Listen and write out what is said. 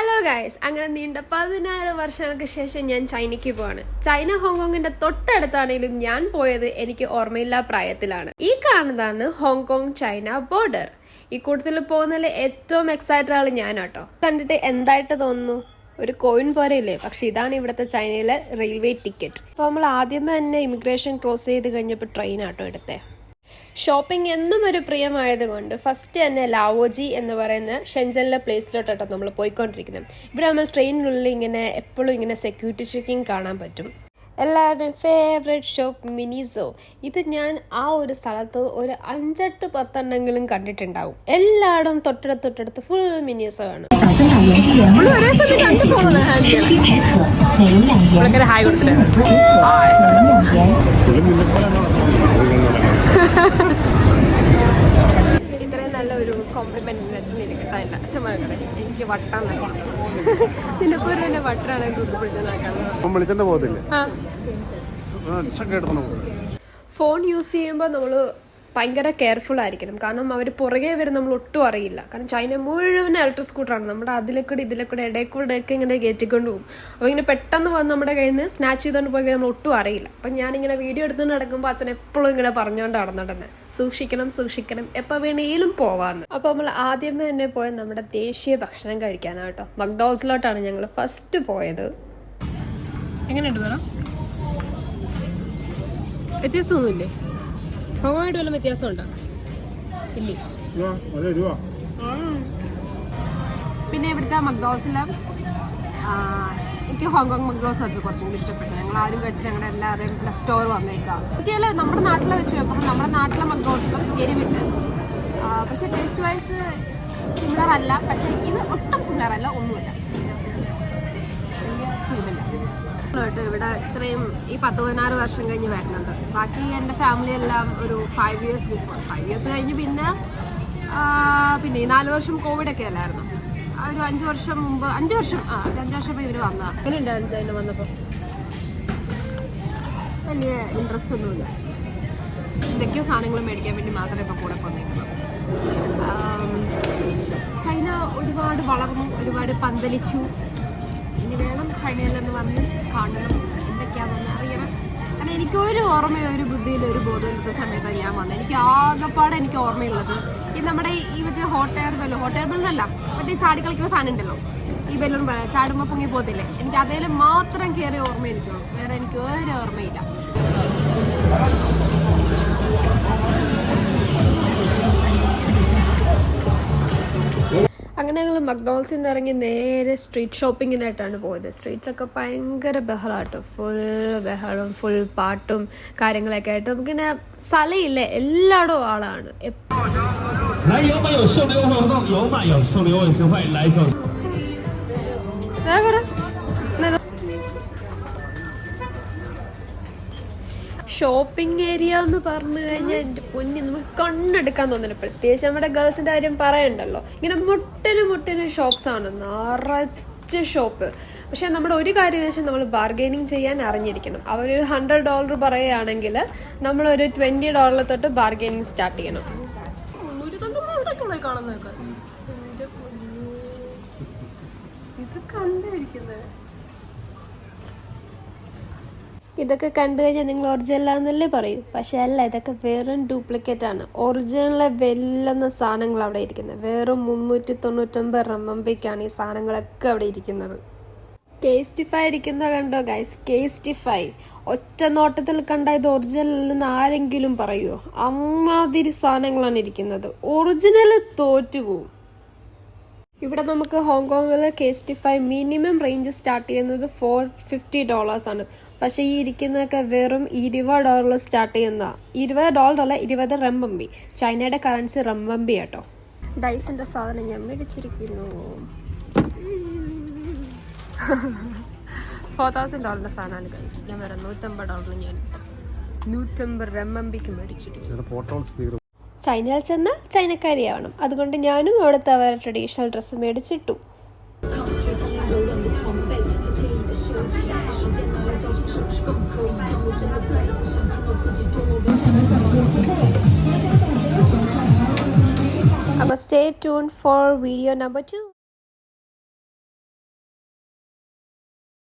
Hello guys, അങ്ങനെ നീണ്ട 16 വർഷങ്ങൾക്ക് ശേഷം ഞാൻ ചൈനയ്ക്ക് പോവാണ്. ചൈന ഹോങ്കോങ്ങിന്റെ തൊട്ടടുത്താണെങ്കിലും ഞാൻ പോയത് എനിക്ക് ഓർമ്മയില്ലാ പ്രായത്തിലാണ്. ഈ കാണുന്നതാണ് ഹോങ്കോങ് ചൈന ബോർഡർ. ഈ കൂട്ടത്തിൽ പോകുന്നതിൽ ഏറ്റവും എക്സൈറ്റഡ് ആള് ഞാനാട്ടോ. കണ്ടിട്ട് എന്തായിട്ട് തോന്നുന്നു? ഒരു കോയിൻ പോലെയില്ലേ? പക്ഷെ ഇതാണ് ഇവിടുത്തെ ചൈനയിലെ റെയിൽവേ ടിക്കറ്റ്. അപ്പോൾ നമ്മൾ ആദ്യമേ തന്നെ ഇമിഗ്രേഷൻ ക്രോസ് ചെയ്ത് കഴിഞ്ഞപ്പോൾ ട്രെയിൻ ആട്ടോ എടുത്തേ. ഷോപ്പിംഗ് എന്നും ഒരു പ്രിയമായതുകൊണ്ട് ഫസ്റ്റ് തന്നെ ലാവോജി എന്ന് പറയുന്ന ഷെൻജനിലെ പ്ലേസിലോട്ടോ നമ്മൾ പോയിക്കൊണ്ടിരിക്കുന്നത്. ഇവിടെ നമ്മൾ ട്രെയിനിനുള്ളിൽ ഇങ്ങനെ എപ്പോഴും ഇങ്ങനെ സെക്യൂരിറ്റി ചെക്കിങ് കാണാൻ പറ്റും. എല്ലാവരുടെയും ഫേവറേറ്റ് ഷോപ്പ് മിനിസോ. ഇത് ഞാൻ ആ ഒരു സ്ഥലത്ത് ഒരു 5-10 കണ്ടിട്ടുണ്ടാവും. എല്ലായിടും തൊട്ടടുത്ത് ഫുൾ മിനിസോ ആണ്. ഇത്രയും നല്ല ഒരു കോംപ്ലിമെന്റ് കിട്ടാനില്ല. എനിക്ക് വട്ടാണ് നിന്നെപ്പോലെ തന്നെ വട്ടാണ് ഫോൺ യൂസ് ചെയ്യുമ്പോൾ നമ്മൾ ഭയങ്കര കെയർഫുൾ ആയിരിക്കണം. കാരണം അവർ പുറകെ വരും, നമ്മൾ ഒട്ടും അറിയില്ല. കാരണം ചൈന മുഴുവൻ ഇലക്ട്രിക് സ്കൂട്ടറാണ്. നമ്മുടെ ഇതിലേക്കൂടെ ഇടയ്ക്കൂടെയൊക്കെ ഇങ്ങനെ കയറ്റിക്കൊണ്ട് പോകും. അപ്പോൾ ഇങ്ങനെ പെട്ടെന്ന് വന്ന് നമ്മുടെ കയ്യിൽ നിന്ന് സ്നാച്ച് ചെയ്തുകൊണ്ട് പോയി നമ്മൾ ഒട്ടും അറിയില്ല. അപ്പം ഞാനിങ്ങനെ വീഡിയോ എടുത്തുകൊണ്ട് നടക്കുമ്പോൾ അച്ഛൻ എപ്പോഴും ഇങ്ങനെ പറഞ്ഞുകൊണ്ട് നടന്നിട്ടുണ്ടെന്ന് സൂക്ഷിക്കണം എപ്പോൾ വേണേലും പോവാന്ന്. അപ്പോൾ നമ്മൾ ആദ്യമേ തന്നെ പോയത് നമ്മുടെ ദേശീയ ഭക്ഷണം കഴിക്കാനാണ് കേട്ടോ. മക്ഡോണൽഡ്സിലോട്ടാണ് ഞങ്ങൾ ഫസ്റ്റ് പോയത്. എങ്ങനെയുണ്ട് പറ? വ്യത്യാസമൊന്നുമില്ലേ? ഹോങ്ങോങ്ങായിട്ട് വല്ല വ്യത്യാസമുണ്ടോ? ഇല്ലേ. പിന്നെ ഇവിടുത്തെ മക്ഡോണൽഡ്സിൽ എനിക്ക് ഹോങ്കോങ് മക്ഡോണൽഡ്സ് കുറച്ചും കൂടി ഇഷ്ടപ്പെട്ടു. ഞങ്ങൾ ആരും കഴിച്ചിട്ട് ഞങ്ങളുടെ എല്ലാവരുടെയും ലെഫ്റ്റ് ഓവർ വന്നേക്കാം. പറ്റിയാൽ നമ്മുടെ നാട്ടിലെ വെച്ച് നോക്കുമ്പോൾ നമ്മുടെ നാട്ടിലെ മക്ഡോണൽഡ്സിലും എരിവിട്ട്, പക്ഷെ ടേസ്റ്റ് വൈസ് സിമിലർ അല്ല. പക്ഷെ ഇത് ഒട്ടും സിമിലർ അല്ല, ഒന്നുമില്ല, വലിയ സീമില്ല. ഇവിടെ ഇത്രയും ഈ 10-16 വർഷം കഴിഞ്ഞ് വരുന്നത്. ബാക്കി എൻ്റെ ഫാമിലി എല്ലാം ഒരു 5 years ബിഫോർ. 5 years കഴിഞ്ഞ് പിന്നെ ഈ 4 വർഷം കോവിഡൊക്കെ അല്ലായിരുന്നു. ഒരു 5 വർഷം മുമ്പ് 5 വർഷം ഇവർ വന്നതാണ്. അങ്ങനെ ഉണ്ടായിരുന്നു ചൈന വന്നപ്പോൾ. വലിയ ഇൻട്രസ്റ്റ് ഒന്നുമില്ല. എന്തൊക്കെയോ സാധനങ്ങൾ മേടിക്കാൻ വേണ്ടി മാത്രമേ ഇപ്പോൾ കൂടെ പോന്നേക്കണം. ചൈന ഒരുപാട് വളർന്നു, ഒരുപാട് പന്തലിച്ചു. ഇനി വേണം ചൈനയിലൊന്ന് വന്ന് കാണണം, എന്തൊക്കെയാണെന്ന് അറിയണം. കാരണം എനിക്ക് ഒരു ഓർമ്മയോ ഒരു ബുദ്ധിയിലോ ഒരു ബോധമില്ലാത്ത സമയത്താണ് ഞാൻ വന്നത്. എനിക്ക് ആകെപ്പാടെ എനിക്ക് ഓർമ്മയുള്ളത് ഈ നമ്മുടെ ഈ മറ്റേ ഹോട്ട് എയർ ബലൂണല്ല, മറ്റേ ചാടി കളിക്കുന്ന സാധനം ഉണ്ടല്ലോ, ഈ ബലൂൺ പറയാം, ചാടുമ്പോൾ പൊങ്ങി പോകത്തില്ലേ, എനിക്ക് അതേൽ മാത്രം കയറിയ ഓർമ്മ എനിക്കുള്ളൂ. വേറെ എനിക്ക് ഒരു ഓർമ്മയില്ല. അങ്ങനെ ഞങ്ങൾ മക്ഡോണൽഡ്സിൽ നിന്ന് ഇറങ്ങി നേരെ സ്ട്രീറ്റ് ഷോപ്പിങ്ങിനായിട്ടാണ് പോയത്. സ്ട്രീറ്റ്സ് ഒക്കെ ഭയങ്കര ബഹളാട്ടോ, ഫുൾ ബഹളം, ഫുൾ പാട്ടും കാര്യങ്ങളൊക്കെ ആയിട്ട്. നമുക്കിങ്ങനെ സ്ഥലമില്ല, എല്ലായിടവും ആളാണ്. ഷോപ്പിംഗ് ഏരിയ എന്ന് പറഞ്ഞു കഴിഞ്ഞാൽ എൻ്റെ പൊന്നി നമുക്ക് കണ്ണെടുക്കാൻ തോന്നില്ല. പ്രത്യേകിച്ച് നമ്മുടെ ഗേൾസിൻ്റെ കാര്യം പറയണ്ടല്ലോ. ഇങ്ങനെ മുട്ടിന് ഷോപ്സാണ്, നിറച്ച് ഷോപ്പ്. പക്ഷെ നമ്മുടെ ഒരു കാര്യം എന്ന് വെച്ചാൽ നമ്മൾ ബാർഗെയിനിങ് ചെയ്യാൻ അറിഞ്ഞിരിക്കണം. അവരൊരു $100 പറയുകയാണെങ്കിൽ നമ്മളൊരു $20 തൊട്ട് ബാർഗെയിനിങ് സ്റ്റാർട്ട് ചെയ്യണം. ഇത് കണ്ടിരിക്കുന്നത് ഇതൊക്കെ കണ്ടു കഴിഞ്ഞാൽ നിങ്ങൾ ഒറിജിനലാന്നല്ലേ പറയൂ. പക്ഷെ അല്ല, ഇതൊക്കെ വെറും ഡ്യൂപ്ലിക്കേറ്റ് ആണ്. ഒറിജിനലെ വെല്ലുന്ന സാധനങ്ങൾ അവിടെ ഇരിക്കുന്നത്. വെറും 399 RMB ഈ സാധനങ്ങളൊക്കെ അവിടെ ഇരിക്കുന്നത്. കേസ്റ്റിഫൈ ഇരിക്കുന്ന കണ്ടോ ഗൈസ്? കേസ്റ്റിഫൈ ഒറ്റ നോട്ടത്തിൽ കണ്ട ഇത് ഒറിജിനൽ അല്ലെന്ന് ആരെങ്കിലും പറയുമോ? അമ്മാതിരി സാധനങ്ങളാണ് ഇരിക്കുന്നത്. ഒറിജിനൽ തോറ്റുപോകും. ഇവിടെ നമുക്ക് ഹോങ്കോങ്ങിൽ കേസ്റ്റിഫൈ മിനിമം റേഞ്ച് സ്റ്റാർട്ട് ചെയ്യുന്നത് $450 ആണ്. പക്ഷേ ഈ ഇരിക്കുന്നതൊക്കെ വെറും $20 സ്റ്റാർട്ട് ചെയ്യുന്നതാണ്. $20 അല്ല, 20 RMB. ചൈനയുടെ കറൻസി RMB കേട്ടോ. ഡൈസിൻ്റെ സാധനം ഞാൻ മേടിച്ചിരിക്കുന്നു. $4,000 സാധനമാണ് ഗൈസ്. ഞാൻ വേറെ $150 ഞാൻ $150 RMB മേടിച്ചിരിക്കുന്നു. ചൈനയിൽ ചെന്നാൽ ചൈനക്കാരിയാവണം. അതുകൊണ്ട് ഞാനും അവിടുത്തെ അവരുടെ ട്രഡീഷണൽ ഡ്രസ്സ് മേടിച്ചിട്ടു. അപ്പോൾ stay tuned for video number 2.